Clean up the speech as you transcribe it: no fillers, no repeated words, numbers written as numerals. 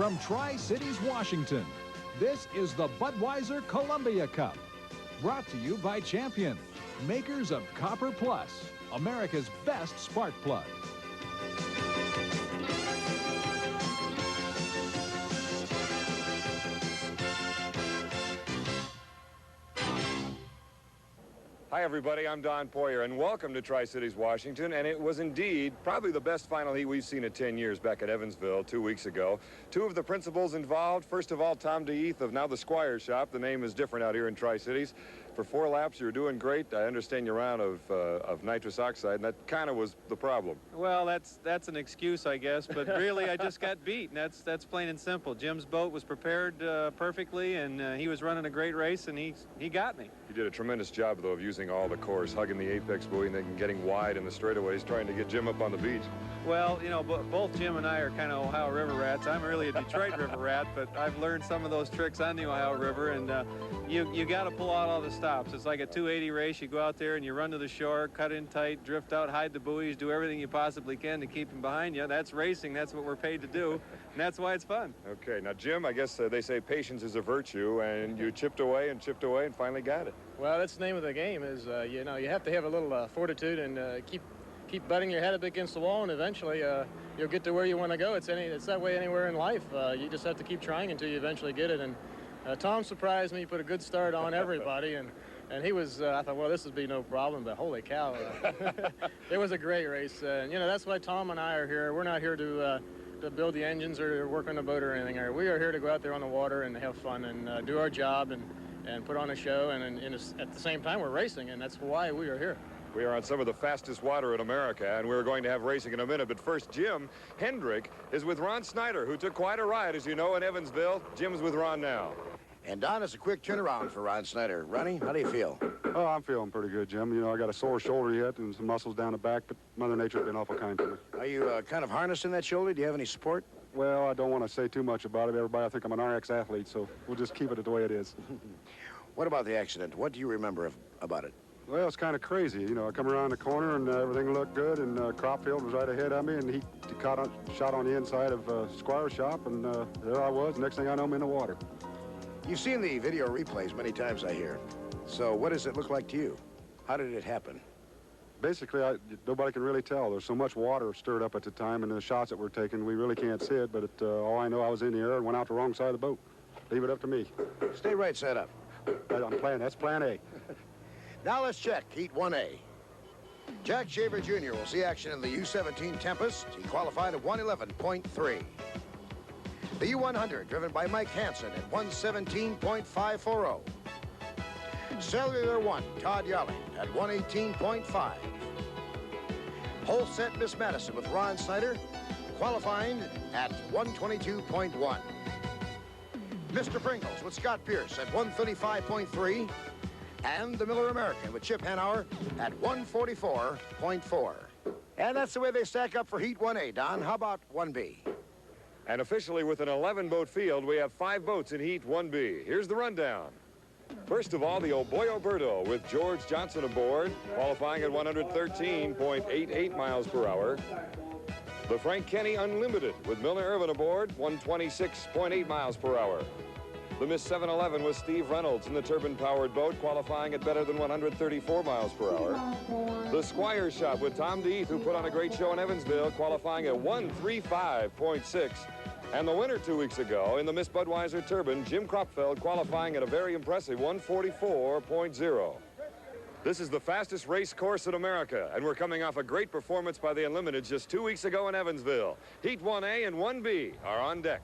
from Tri-Cities, Washington, this is the Budweiser Columbia Cup. Brought to you by Champion, makers of Copper Plus, America's best spark plug. Hi, everybody. I'm Don Poyer, and welcome to Tri-Cities, Washington. And it was indeed probably the best final heat we've seen in 10 years back at Evansville 2 weeks ago. Two of the principals involved. First of all, Tom DeEath of now the Squire Shop. The name is different out here in Tri-Cities. For 4 laps, you're doing great. I understand you're out of nitrous oxide, and that kind of was the problem. Well, that's an excuse, I guess. But really, I just got beat, and that's plain and simple. Jim's boat was prepared perfectly, and he was running a great race, and he got me. You did a tremendous job, though, of using all the course, hugging the apex buoy, and then getting wide in the straightaways, trying to get Jim up on the beach. Well, you know, both Jim and I are kind of Ohio River rats. I'm really a Detroit River rat, but I've learned some of those tricks on the Ohio River, and you got to pull out all the stops. It's like a 280 race. You go out there and you run to the shore, cut in tight, drift out, hide the buoys, do everything you possibly can to keep them behind you. That's racing. That's what we're paid to do, and that's why it's fun. Okay, now, Jim, I guess they say patience is a virtue, and you chipped away and finally got it. Well, that's the name of the game is, you know, you have to have a little fortitude and keep butting your head up against the wall, and eventually you'll get to where you want to go. It's that way anywhere in life. You just have to keep trying until you eventually get it. And Tom surprised me. He put a good start on everybody, and he was, I thought, well, this would be no problem, but holy cow. It was a great race. And, you know, that's why Tom and I are here. We're not here to build the engines or work on the boat or anything. We are here to go out there on the water and have fun and do our job and put on a show. And at the same time, we're racing, and that's why we are here. We are on some of the fastest water in America, and we're going to have racing in a minute. But first, Jim Hendrick is with Ron Snyder, who took quite a ride, as you know, in Evansville. Jim's with Ron now. And, Don, it's a quick turnaround for Ron Snyder. Ronnie, how do you feel? Oh, I'm feeling pretty good, Jim. You know, I got a sore shoulder yet and some muscles down the back, but Mother Nature's been awful kind to me. Are you kind of harnessing that shoulder? Do you have any support? Well, I don't want to say too much about it. Everybody, I think I'm an RX athlete, so we'll just keep it the way it is. What about the accident? What do you remember about it? Well, it's kind of crazy. You know, I come around the corner and everything looked good, and Cropfield was right ahead of me, and he shot on the inside of Squire Shop, and there I was. Next thing I know, I'm in the water. You've seen the video replays many times, I hear. So what does it look like to you? How did it happen? Basically, nobody can really tell. There's so much water stirred up at the time, and the shots that were taken, we really can't see it, but all I know, I was in the air and went out the wrong side of the boat. Leave it up to me. Stay right side up. That's plan A. Now let's check Heat 1A. Jack Shaver Jr. will see action in the U-17 Tempest. He qualified at 111.3. The U-100, driven by Mike Hanson at 117.540. Cellular 1, Todd Yarling at 118.5. Whole set Miss Madison with Ron Snyder, qualifying at 122.1. Mr. Pringles with Scott Pierce at 135.3. And the Miller American with Chip Hanauer at 144.4. And that's the way they stack up for Heat 1A, Don. How about 1B? And officially, with an 11-boat field, we have 5 boats in Heat 1B. Here's the rundown. First of all, the Oboyo Berto with George Johnson aboard, qualifying at 113.88 miles per hour. The Frank Kenny Unlimited with Milner Irvin aboard, 126.8 miles per hour. The Miss 711 with Steve Reynolds in the turbine-powered boat, qualifying at better than 134 miles per hour. The Squire Shop with Tom DeEath, who put on a great show in Evansville, qualifying at 135.6. And the winner 2 weeks ago in the Miss Budweiser turbine, Jim Cropfield, qualifying at a very impressive 144.0. This is the fastest race course in America, and we're coming off a great performance by the Unlimited just 2 weeks ago in Evansville. Heat 1A and 1B are on deck.